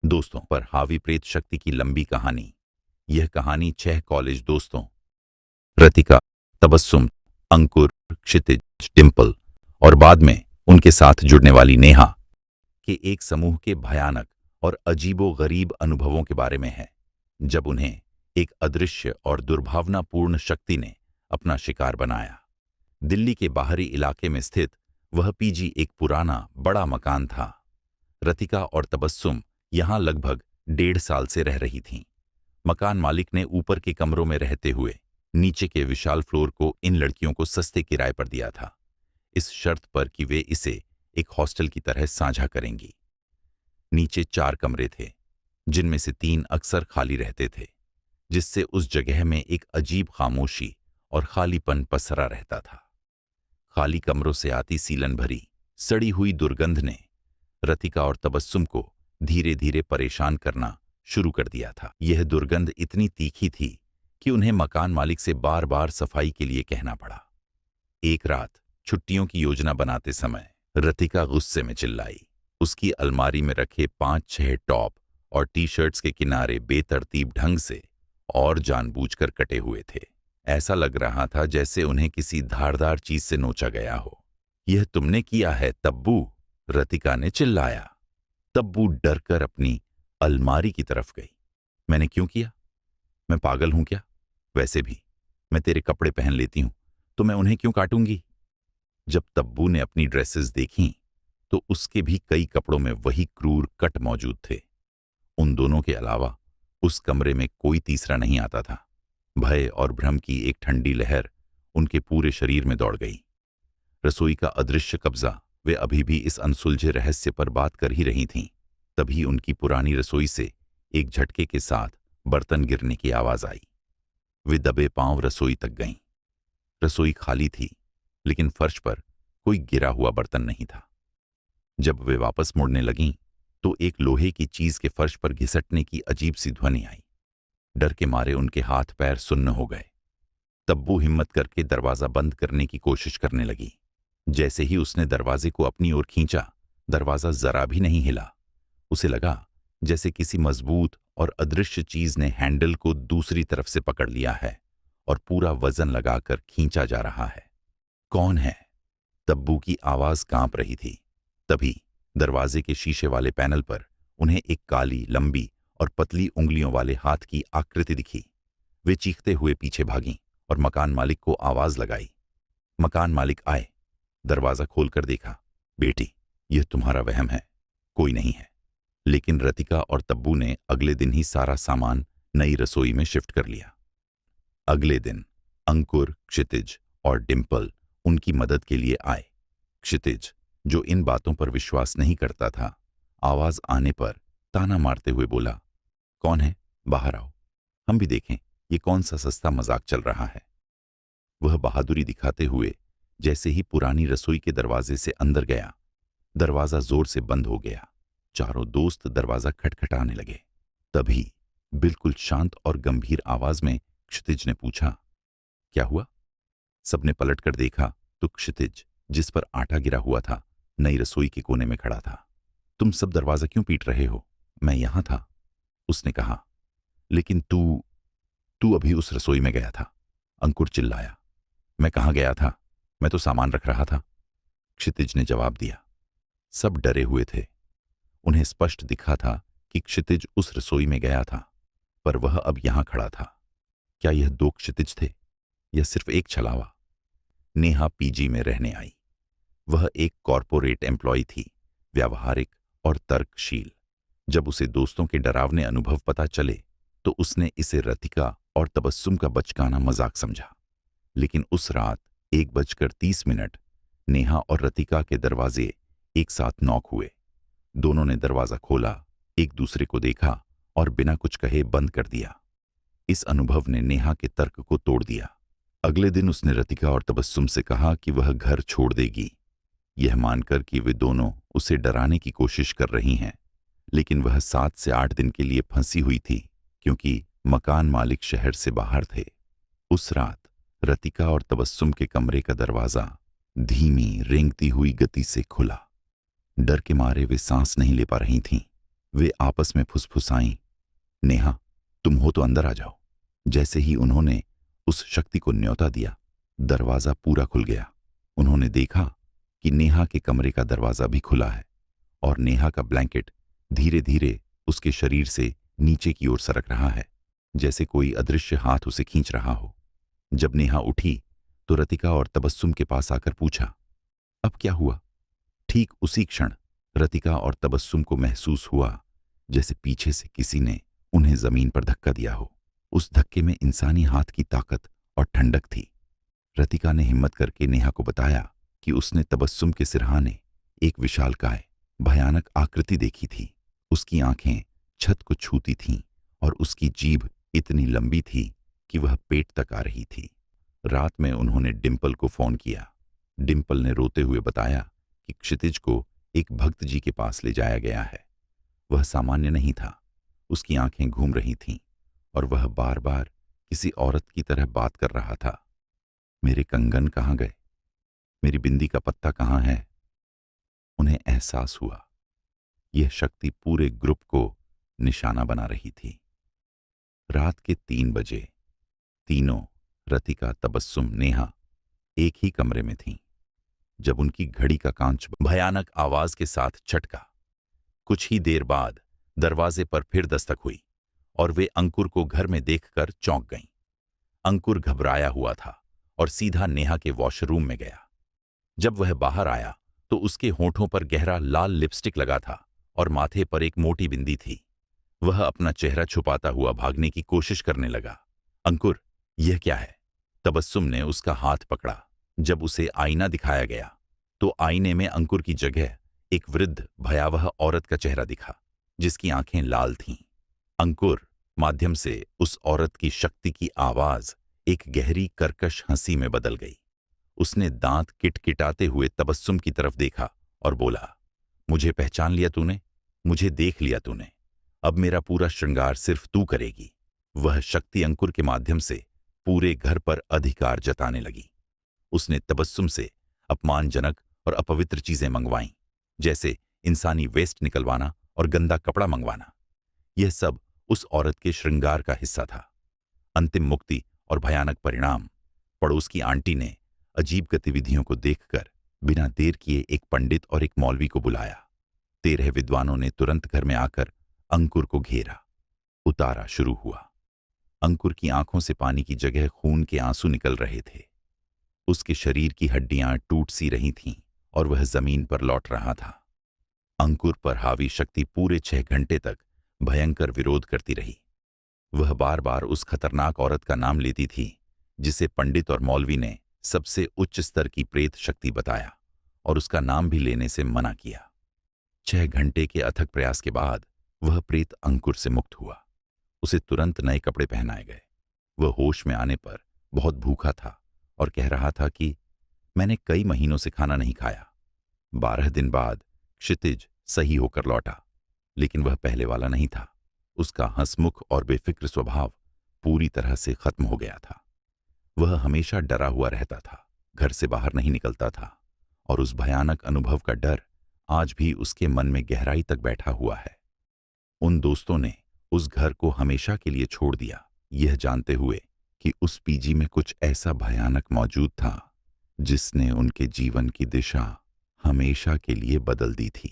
दोस्तों पर हावी प्रेत शक्ति की लंबी कहानी। यह कहानी 6 कॉलेज दोस्तों रतिका, तबस्सुम, अंकुर, क्षितिज, डिंपल और बाद में उनके साथ जुड़ने वाली नेहा के एक समूह के भयानक और अजीबो-गरीब अनुभवों के बारे में है, जब उन्हें एक अदृश्य और दुर्भावनापूर्ण शक्ति ने अपना शिकार बनाया। दिल्ली के बाहरी इलाके में स्थित वह पीजी एक पुराना बड़ा मकान था। रतिका और तबस्सुम यहां लगभग 1.5 साल से रह रही थीं। मकान मालिक ने ऊपर के कमरों में रहते हुए नीचे के विशाल फ्लोर को इन लड़कियों को सस्ते किराए पर दिया था, इस शर्त पर कि वे इसे एक हॉस्टल की तरह साझा करेंगी। नीचे 4 कमरे थे, जिनमें से 3 अक्सर खाली रहते थे, जिससे उस जगह में एक अजीब खामोशी और खालीपन पसरा रहता था। खाली कमरों से आती सीलन भरी सड़ी हुई दुर्गंध ने रतिका और तबस्सुम को धीरे धीरे परेशान करना शुरू कर दिया था। यह दुर्गंध इतनी तीखी थी कि उन्हें मकान मालिक से बार बार सफाई के लिए कहना पड़ा। एक रात छुट्टियों की योजना बनाते समय रतिका गुस्से में चिल्लाई। उसकी अलमारी में रखे 5-6 टॉप और टी-शर्ट्स के किनारे बेतरतीब ढंग से और जानबूझकर कटे हुए थे। ऐसा लग रहा था जैसे उन्हें किसी धारदार चीज से नोचा गया हो। यह तुमने किया है तब्बू, रतिका ने चिल्लाया। तब्बू डरकर अपनी अलमारी की तरफ गई। मैंने क्यों किया? मैं पागल हूं क्या? वैसे भी मैं तेरे कपड़े पहन लेती हूं, तो मैं उन्हें क्यों काटूंगी? जब तब्बू ने अपनी ड्रेसेस देखीं, तो उसके भी कई कपड़ों में वही क्रूर कट मौजूद थे। उन दोनों के अलावा उस कमरे में कोई तीसरा नहीं आता था। भय और भ्रम की एक ठंडी लहर उनके पूरे शरीर में दौड़ गई। रसोई का अदृश्य कब्जा वे अभी भी इस अनसुलझे रहस्य पर बात कर ही रही थीं। तभी उनकी पुरानी रसोई से एक झटके के साथ बर्तन गिरने की आवाज आई। वे दबे पांव रसोई तक गईं। रसोई खाली थी, लेकिन फर्श पर कोई गिरा हुआ बर्तन नहीं था। जब वे वापस मुड़ने लगीं, तो एक लोहे की चीज के फर्श पर घिसटने की अजीब सी ध्वनि आई। डर के मारे उनके हाथ पैर सुन्न हो गए। तब्बू हिम्मत करके दरवाजा बंद करने की कोशिश करने लगी। जैसे ही उसने दरवाजे को अपनी ओर खींचा, दरवाजा जरा भी नहीं हिला। उसे लगा जैसे किसी मजबूत और अदृश्य चीज ने हैंडल को दूसरी तरफ से पकड़ लिया है और पूरा वजन लगाकर खींचा जा रहा है। कौन है? तब्बू की आवाज कांप रही थी। तभी दरवाजे के शीशे वाले पैनल पर उन्हें एक काली, लंबी और पतली उंगलियों वाले हाथ की आकृति दिखी। वे चीखते हुए पीछे भागीं और मकान मालिक को आवाज लगाई। मकान मालिक आए, दरवाजा खोलकर देखा। बेटी, यह तुम्हारा वहम है, कोई नहीं है। लेकिन रतिका और तब्बू ने अगले दिन ही सारा सामान नई रसोई में शिफ्ट कर लिया। अगले दिन अंकुर, क्षितिज और डिंपल उनकी मदद के लिए आए। क्षितिज, जो इन बातों पर विश्वास नहीं करता था, आवाज आने पर ताना मारते हुए बोला, कौन है? बाहर आओ, हम भी देखें ये कौन सा सस्ता मजाक चल रहा है। वह बहादुरी दिखाते हुए जैसे ही पुरानी रसोई के दरवाजे से अंदर गया, दरवाजा जोर से बंद हो गया। चारों दोस्त दरवाजा खटखटाने लगे। तभी बिल्कुल शांत और गंभीर आवाज में क्षितिज ने पूछा, क्या हुआ? सबने पलटकर देखा तो क्षितिज, जिस पर आटा गिरा हुआ था, नई रसोई के कोने में खड़ा था। तुम सब दरवाजा क्यों पीट रहे हो? मैं यहां था, उसने कहा। लेकिन तू अभी उस रसोई में गया था, अंकुर चिल्लाया। मैं कहां गया था? मैं तो सामान रख रहा था, क्षितिज ने जवाब दिया। सब डरे हुए थे। उन्हें स्पष्ट दिखा था कि क्षितिज उस रसोई में गया था, पर वह अब यहां खड़ा था। क्या यह 2 क्षितिज थे या सिर्फ एक छलावा? नेहा पीजी में रहने आई। वह एक कॉरपोरेट एम्प्लॉय थी, व्यावहारिक और तर्कशील। जब उसे दोस्तों के डरावने अनुभव पता चले, तो उसने इसे रतिका और तबस्सुम का बचकाना मजाक समझा। लेकिन उस रात 1:30 नेहा और रतिका के दरवाजे एक साथ नॉक हुए। दोनों ने दरवाजा खोला, एक दूसरे को देखा और बिना कुछ कहे बंद कर दिया। इस अनुभव ने नेहा के तर्क को तोड़ दिया। अगले दिन उसने रतिका और तबस्सुम से कहा कि वह घर छोड़ देगी, यह मानकर कि वे दोनों उसे डराने की कोशिश कर रही हैं। लेकिन वह 7 से 8 दिन के लिए फंसी हुई थी, क्योंकि मकान मालिक शहर से बाहर थे। उस रात रतिका और तबस्सुम के कमरे का दरवाजा धीमी रेंगती हुई गति से खुला। डर के मारे वे सांस नहीं ले पा रही थीं। वे आपस में फुसफुसाईं, नेहा, तुम हो तो अंदर आ जाओ। जैसे ही उन्होंने उस शक्ति को न्योता दिया, दरवाजा पूरा खुल गया। उन्होंने देखा कि नेहा के कमरे का दरवाजा भी खुला है और नेहा का ब्लैंकेट धीरे धीरे उसके शरीर से नीचे की ओर सरक रहा है, जैसे कोई अदृश्य हाथ उसे खींच रहा हो। जब नेहा उठी तो रतिका और तबस्सुम के पास आकर पूछा, अब क्या हुआ? ठीक उसी क्षण रतिका और तबस्सुम को महसूस हुआ जैसे पीछे से किसी ने उन्हें जमीन पर धक्का दिया हो। उस धक्के में इंसानी हाथ की ताकत और ठंडक थी। रतिका ने हिम्मत करके नेहा को बताया कि उसने तबस्सुम के सिरहाने एक विशालकाय भयानक आकृति देखी थी। उसकी आंखें छत को छूती थीं और उसकी जीभ इतनी लंबी थी कि वह पेट तक आ रही थी। रात में उन्होंने डिंपल को फोन किया। डिंपल ने रोते हुए बताया कि क्षितिज को एक भक्त जी के पास ले जाया गया है। वह सामान्य नहीं था। उसकी आंखें घूम रही थीं और वह बार बार किसी औरत की तरह बात कर रहा था। मेरे कंगन कहाँ गए? मेरी बिंदी का पत्ता कहाँ है? उन्हें एहसास हुआ यह शक्ति पूरे ग्रुप को निशाना बना रही थी। रात के 3 बजे तीनों, रतिका, तबस्सुम, नेहा, एक ही कमरे में थीं जब उनकी घड़ी का कांच भयानक आवाज के साथ छटका। कुछ ही देर बाद दरवाजे पर फिर दस्तक हुई और वे अंकुर को घर में देखकर चौंक गईं। अंकुर घबराया हुआ था और सीधा नेहा के वॉशरूम में गया। जब वह बाहर आया तो उसके होठों पर गहरा लाल लिपस्टिक लगा था और माथे पर एक मोटी बिंदी थी। वह अपना चेहरा छुपाता हुआ भागने की कोशिश करने लगा। अंकुर, यह क्या है? तबस्सुम ने उसका हाथ पकड़ा। जब उसे आईना दिखाया गया तो आईने में अंकुर की जगह एक वृद्ध भयावह औरत का चेहरा दिखा, जिसकी आंखें लाल थीं। अंकुर माध्यम से उस औरत की शक्ति की आवाज एक गहरी कर्कश हंसी में बदल गई। उसने दांत किटकिटाते हुए तबस्सुम की तरफ देखा और बोला, मुझे पहचान लिया तूने? मुझे देख लिया तूने? अब मेरा पूरा श्रृंगार सिर्फ तू करेगी। वह शक्ति अंकुर के माध्यम से पूरे घर पर अधिकार जताने लगी। उसने तबस्सुम से अपमानजनक और अपवित्र चीजें मंगवाईं, जैसे इंसानी वेस्ट निकलवाना और गंदा कपड़ा मंगवाना। यह सब उस औरत के श्रृंगार का हिस्सा था। अंतिम मुक्ति और भयानक परिणाम। पड़ोस की आंटी ने अजीब गतिविधियों को देखकर बिना देर किए एक पंडित और एक मौलवी को बुलाया। 13 विद्वानों ने तुरंत घर में आकर अंकुर को घेरा। उतारा शुरू हुआ। अंकुर की आंखों से पानी की जगह खून के आंसू निकल रहे थे। उसके शरीर की हड्डियां टूट सी रही थीं और वह जमीन पर लौट रहा था। अंकुर पर हावी शक्ति पूरे 6 घंटे तक भयंकर विरोध करती रही। वह बार बार उस खतरनाक औरत का नाम लेती थी जिसे पंडित और मौलवी ने सबसे उच्च स्तर की प्रेत शक्ति बताया और उसका नाम भी लेने से मना किया। 6 घंटे के अथक प्रयास के बाद वह प्रेत अंकुर से मुक्त हुआ। उसे तुरंत नए कपड़े पहनाए गए। वह होश में आने पर बहुत भूखा था और कह रहा था कि मैंने कई महीनों से खाना नहीं खाया। 12 दिन बाद क्षितिज सही होकर लौटा, लेकिन वह पहले वाला नहीं था। उसका हंसमुख और बेफिक्र स्वभाव पूरी तरह से खत्म हो गया था। वह हमेशा डरा हुआ रहता था, घर से बाहर नहीं निकलता था और उस भयानक अनुभव का डर आज भी उसके मन में गहराई तक बैठा हुआ है। उन दोस्तों ने उस घर को हमेशा के लिए छोड़ दिया, यह जानते हुए कि उस पीजी में कुछ ऐसा भयानक मौजूद था जिसने उनके जीवन की दिशा हमेशा के लिए बदल दी थी।